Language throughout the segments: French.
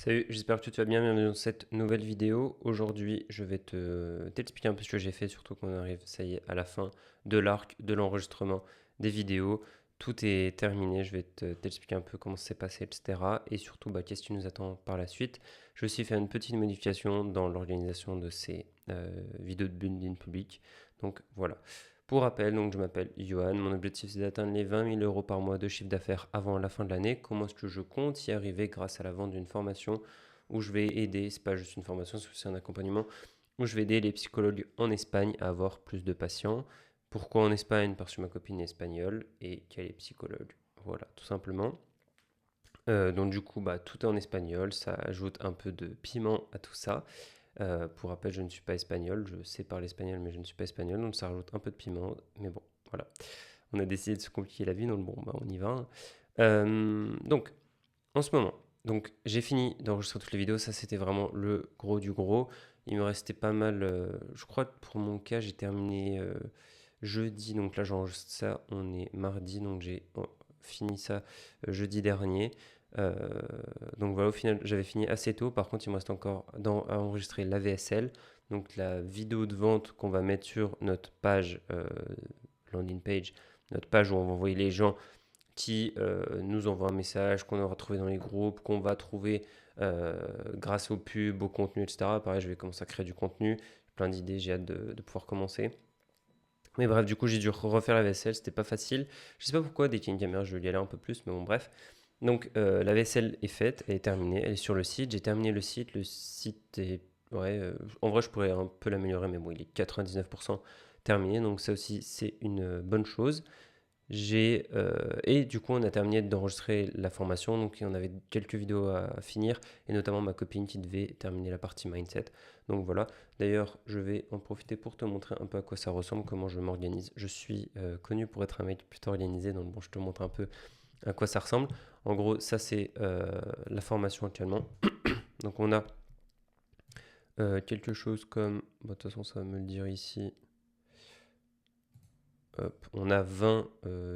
Salut, j'espère que tu vas bien, bienvenue dans cette nouvelle vidéo. Aujourd'hui, je vais t'expliquer un peu ce que j'ai fait, surtout qu'on arrive, ça y est, à la fin de l'arc de l'enregistrement des vidéos. Tout est terminé, je vais t'expliquer un peu comment ça s'est passé, etc. Et surtout, qu'est-ce qui nous attend par la suite. Je vais aussi faire une petite modification dans l'organisation de ces vidéos de bundling public. Donc voilà. Pour rappel, donc je m'appelle Johan, mon objectif c'est d'atteindre les 20 000 euros par mois de chiffre d'affaires avant la fin de l'année. Comment est-ce que je compte y arriver grâce à la vente d'une formation où je vais aider, c'est pas juste une formation, c'est aussi un accompagnement, où je vais aider les psychologues en Espagne à avoir plus de patients. Pourquoi en Espagne? Parce que ma copine est espagnole et qu'elle est psychologue. Voilà, tout simplement. Donc du coup, tout est en espagnol, ça ajoute un peu de piment à tout ça. Pour rappel, je ne suis pas espagnol, je sais parler espagnol, mais je ne suis pas espagnol, donc ça rajoute un peu de piment. Mais bon, voilà. On a décidé de se compliquer la vie, donc bon, on y va, hein. Donc, en ce moment, donc j'ai fini d'enregistrer toutes les vidéos, ça c'était vraiment le gros du gros. Il me restait pas mal, je crois que pour mon cas j'ai terminé jeudi, donc là j'enregistre ça, on est mardi, donc j'ai fini ça jeudi dernier. Euh, donc voilà, au final j'avais fini assez tôt, par contre il me reste encore à enregistrer la VSL, donc la vidéo de vente qu'on va mettre sur notre page landing page, notre page où on va envoyer les gens qui nous envoie un message qu'on aura trouvé dans les groupes, qu'on va trouver grâce aux pubs, au contenu, etc. Pareil, je vais commencer à créer du contenu, plein d'idées, j'ai hâte de pouvoir commencer. Mais bref, du coup, j'ai dû refaire la vaisselle, c'était pas facile. Je sais pas pourquoi, dès qu'il y a une caméra, je vais y aller un peu plus, mais bon, bref. Donc, la vaisselle est faite, elle est terminée, elle est sur le site. J'ai terminé le site est. Ouais, en vrai, je pourrais un peu l'améliorer, mais bon, il est 99% terminé, donc ça aussi, c'est une bonne chose. Et du coup, on a terminé d'enregistrer la formation, donc on avait quelques vidéos à finir, et notamment ma copine qui devait terminer la partie mindset. Donc voilà, d'ailleurs, je vais en profiter pour te montrer un peu à quoi ça ressemble, comment je m'organise. Je suis connu pour être un mec plutôt organisé, donc bon, je te montre un peu à quoi ça ressemble. En gros, ça c'est la formation actuellement. Donc on a quelque chose comme, de toute façon ça va me le dire ici, hop, on a 20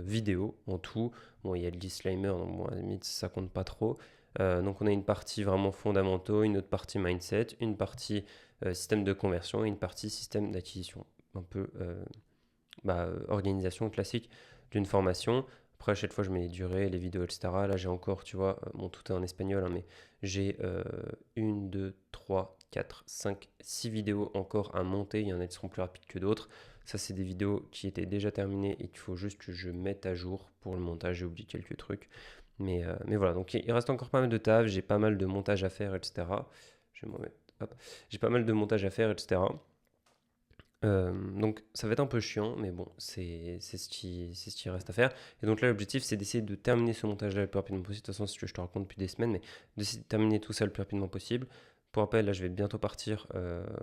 vidéos en tout. Bon, il y a le disclaimer, donc bon, à la limite, ça compte pas trop. Donc, on a une partie vraiment fondamentaux, une autre partie mindset, une partie système de conversion et une partie système d'acquisition. Un peu organisation classique d'une formation. Après, à chaque fois, je mets les durées, les vidéos, etc. Là, j'ai encore, tu vois, bon, tout est en espagnol, hein, mais j'ai 1, 2, 3, 4, 5, 6 vidéos encore à monter. Il y en a qui seront plus rapides que d'autres. Ça, c'est des vidéos qui étaient déjà terminées et qu'il faut juste que je mette à jour pour le montage. J'ai oublié quelques trucs. Mais voilà, donc il reste encore pas mal de taf. J'ai pas mal de montage à faire, etc. Je vais m'en mettre. Hop. J'ai pas mal de montage à faire, etc. Donc ça va être un peu chiant, mais bon, c'est ce qui reste à faire. Et donc là, l'objectif, c'est d'essayer de terminer ce montage-là le plus rapidement possible. De toute façon, si tu veux, je te raconte depuis des semaines, mais d'essayer de terminer tout ça le plus rapidement possible. Pour rappel, là, je vais bientôt partir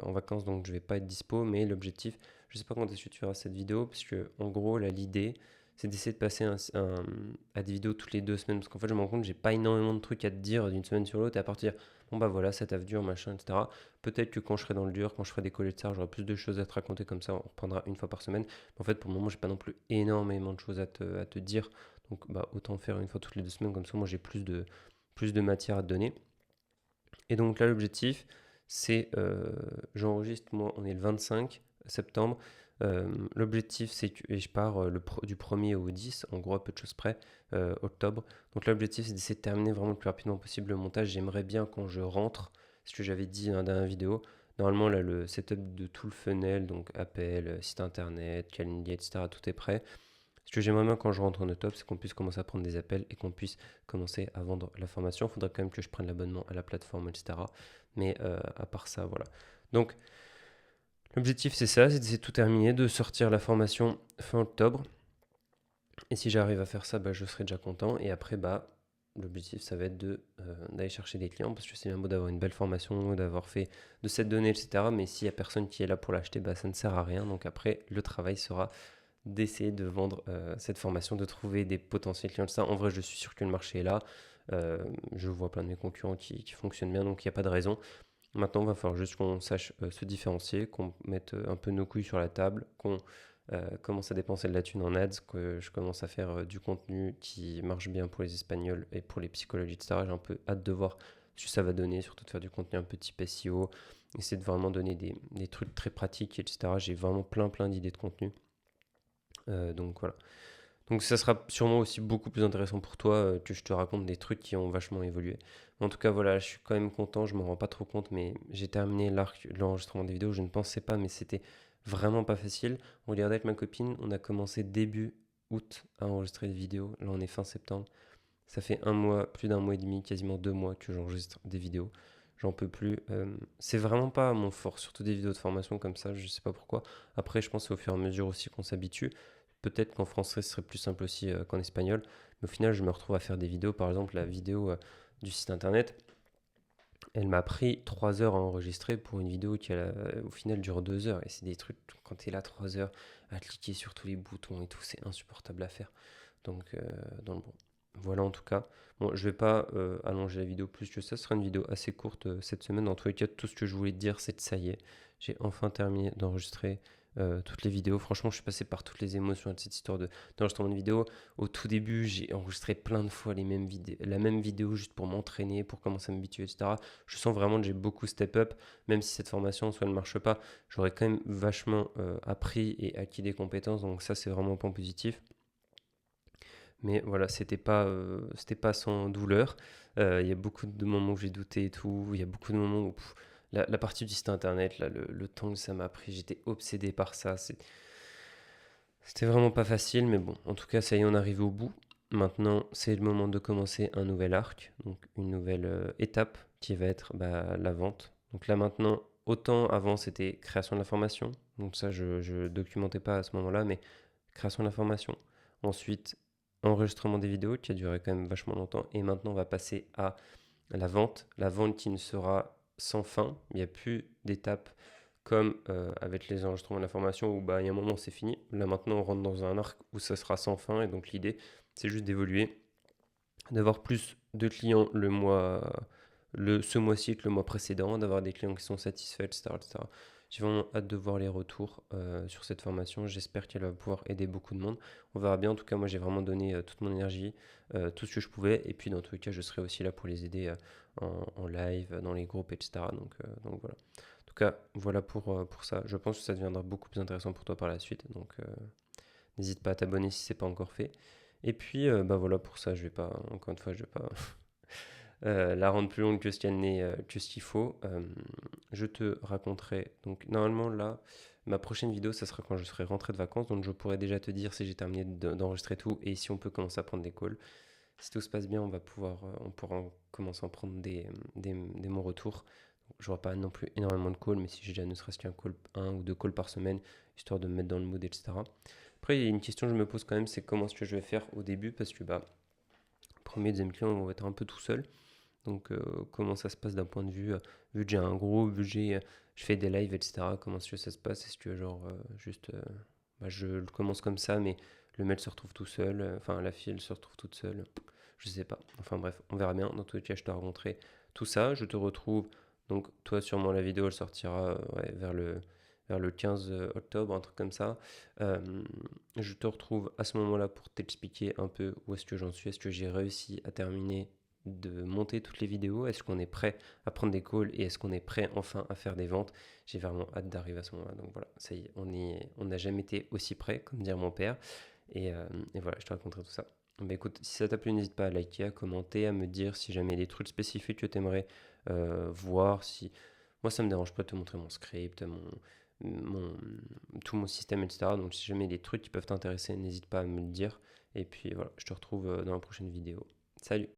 en vacances, donc je vais pas être dispo, mais l'objectif, je sais pas quand est-ce que tu verras cette vidéo, parce que en gros, là, l'idée, c'est d'essayer de passer à des vidéos toutes les 2 semaines, parce qu'en fait, je me rends compte que j'ai pas énormément de trucs à te dire d'une semaine sur l'autre, et à partir, bon bah voilà, ça taf dur, machin, etc. Peut-être que quand je serai dans le dur, quand je ferai des collets de ça, j'aurai plus de choses à te raconter comme ça, on reprendra une fois par semaine. Mais en fait, pour le moment, j'ai pas non plus énormément de choses à te dire. Donc, autant faire une fois toutes les 2 semaines, comme ça, moi, j'ai plus de matière à te donner. Et donc là, l'objectif, c'est, j'enregistre, moi, on est le 25 septembre. L'objectif, c'est que, et je pars du 1er au 10, en gros, à peu de choses près, octobre. Donc là, l'objectif, c'est d'essayer de terminer vraiment le plus rapidement possible le montage. J'aimerais bien quand je rentre, ce que j'avais dit dans la dernière vidéo, normalement, là, le setup de tout le funnel, donc appel, site internet, calendrier, etc., tout est prêt. Ce que j'aimerais bien quand je rentre en top, c'est qu'on puisse commencer à prendre des appels et qu'on puisse commencer à vendre la formation. Il faudrait quand même que je prenne l'abonnement à la plateforme, etc. Mais à part ça, voilà. Donc, l'objectif, c'est ça, c'est d'essayer de tout terminer, de sortir la formation fin octobre. Et si j'arrive à faire ça, je serai déjà content. Et après, l'objectif, ça va être d'aller chercher des clients parce que c'est bien beau d'avoir une belle formation, d'avoir fait de cette donnée, etc. Mais s'il n'y a personne qui est là pour l'acheter, ça ne sert à rien. Donc après, le travail sera d'essayer de vendre cette formation, de trouver des potentiels clients de ça. En vrai, je suis sûr que le marché est là. Je vois plein de mes concurrents qui fonctionnent bien, donc il n'y a pas de raison. Maintenant, il va falloir juste qu'on sache se différencier, qu'on mette un peu nos couilles sur la table, qu'on commence à dépenser de la thune en ads, que je commence à faire du contenu qui marche bien pour les Espagnols et pour les psychologues, etc. J'ai un peu hâte de voir que ça va donner, surtout de faire du contenu un peu type SEO, essayer de vraiment donner des trucs très pratiques, etc. J'ai vraiment plein d'idées de contenu. Donc voilà. Donc ça sera sûrement aussi beaucoup plus intéressant pour toi que je te raconte des trucs qui ont vachement évolué. En tout cas, voilà, je suis quand même content, je m'en rends pas trop compte, mais j'ai terminé l'arc de l'enregistrement des vidéos. Je ne pensais pas, mais c'était vraiment pas facile. On regardait avec ma copine, on a commencé début août à enregistrer des vidéos. Là, on est fin septembre. Ça fait un mois, plus d'un mois et demi, quasiment 2 mois que j'enregistre des vidéos. J'en peux plus. C'est vraiment pas mon fort, surtout des vidéos de formation comme ça, je sais pas pourquoi. Après, je pense que c'est au fur et à mesure aussi qu'on s'habitue. Peut-être qu'en français, ce serait plus simple aussi qu'en espagnol. Mais au final, je me retrouve à faire des vidéos. Par exemple, la vidéo du site internet, elle m'a pris 3 heures à enregistrer pour une vidéo qui, au final, dure 2 heures. Et c'est des trucs, quand tu es là 3 heures à cliquer sur tous les boutons et tout, c'est insupportable à faire. Donc bon, voilà en tout cas. Bon, je vais pas allonger la vidéo plus que ça. Ce sera une vidéo assez courte cette semaine. Dans tous les cas, tout ce que je voulais te dire, c'est que ça y est, j'ai enfin terminé d'enregistrer toutes les vidéos. Franchement, je suis passé par toutes les émotions de cette histoire d'enregistrement de vidéo. Au tout début, j'ai enregistré plein de fois la même vidéo juste pour m'entraîner, pour commencer à m'habituer, etc. Je sens vraiment que j'ai beaucoup step up, même si cette formation en soi ne marche pas. J'aurais quand même vachement appris et acquis des compétences, donc ça, c'est vraiment un point positif. Mais voilà, c'était pas sans douleur. Il y a beaucoup de moments où j'ai douté et tout. Il y a beaucoup de moments où la partie du site internet, là, le temps que ça m'a pris, j'étais obsédé par ça. C'était vraiment pas facile, mais bon, en tout cas, ça y est, on arrive au bout. Maintenant, c'est le moment de commencer un nouvel arc, donc une nouvelle étape qui va être la vente. Donc là maintenant, autant avant c'était création de la formation, donc ça je documentais pas à ce moment-là, mais création de la formation. Ensuite, enregistrement des vidéos qui a duré quand même vachement longtemps. Et maintenant, on va passer à la vente. La vente qui ne sera sans fin. Il n'y a plus d'étapes comme avec les enregistrements de la formation où il y a un moment c'est fini. Là maintenant, on rentre dans un arc où ça sera sans fin. Et donc l'idée, c'est juste d'évoluer, d'avoir plus de clients ce mois-ci que le mois précédent, d'avoir des clients qui sont satisfaits, etc. etc. J'ai vraiment hâte de voir les retours sur cette formation. J'espère qu'elle va pouvoir aider beaucoup de monde. On verra bien. En tout cas, moi, j'ai vraiment donné toute mon énergie, tout ce que je pouvais. Et puis, dans tous les cas, je serai aussi là pour les aider en live, dans les groupes, etc. Donc voilà. En tout cas, voilà pour ça. Je pense que ça deviendra beaucoup plus intéressant pour toi par la suite. Donc, n'hésite pas à t'abonner si ce n'est pas encore fait. Et puis, voilà pour ça. Je vais pas, encore une fois, je vais pas la rendre plus longue que ce qu'elle n'est, que ce qu'il faut. Je te raconterai. Donc normalement là, ma prochaine vidéo, ça sera quand je serai rentré de vacances. Donc je pourrai déjà te dire si j'ai terminé d'enregistrer tout et si on peut commencer à prendre des calls. Si tout se passe bien, on pourra commencer à prendre des mon retour. Je n'aurai pas non plus énormément de calls, mais si j'ai déjà ne serait-ce qu'un call, 1 ou 2 calls par semaine, histoire de me mettre dans le mood, etc. Après, il y a une question que je me pose quand même, c'est comment est-ce que je vais faire au début, parce que premier, deuxième client, on va être un peu tout seul. Donc comment ça se passe d'un point de vue, vu que j'ai un groupe, vu que je fais des lives, etc. Comment est-ce que ça se passe? Est-ce que genre juste je le commence comme ça, mais le mail se retrouve tout seul, enfin la fille elle se retrouve toute seule, je sais pas. Enfin bref, on verra bien. Dans tous les cas, je te raconterai tout ça. Je te retrouve, donc toi sûrement la vidéo elle sortira vers le 15 octobre, un truc comme ça. Je te retrouve à ce moment-là pour t'expliquer un peu où est-ce que j'en suis, est-ce que j'ai réussi à terminer de monter toutes les vidéos, est-ce qu'on est prêt à prendre des calls et est-ce qu'on est prêt enfin à faire des ventes. J'ai vraiment hâte d'arriver à ce moment-là. Donc voilà, ça y est, on n'a jamais été aussi prêt, comme dire mon père. Et voilà, je te raconterai tout ça. Bah écoute, si ça t'a plu, n'hésite pas à liker, à commenter, à me dire si jamais il y a des trucs spécifiques que tu aimerais voir. Si... Moi, ça me dérange pas de te montrer mon script, mon, tout mon système, etc. Donc si jamais il y a des trucs qui peuvent t'intéresser, n'hésite pas à me le dire. Et puis voilà, je te retrouve dans la prochaine vidéo. Salut!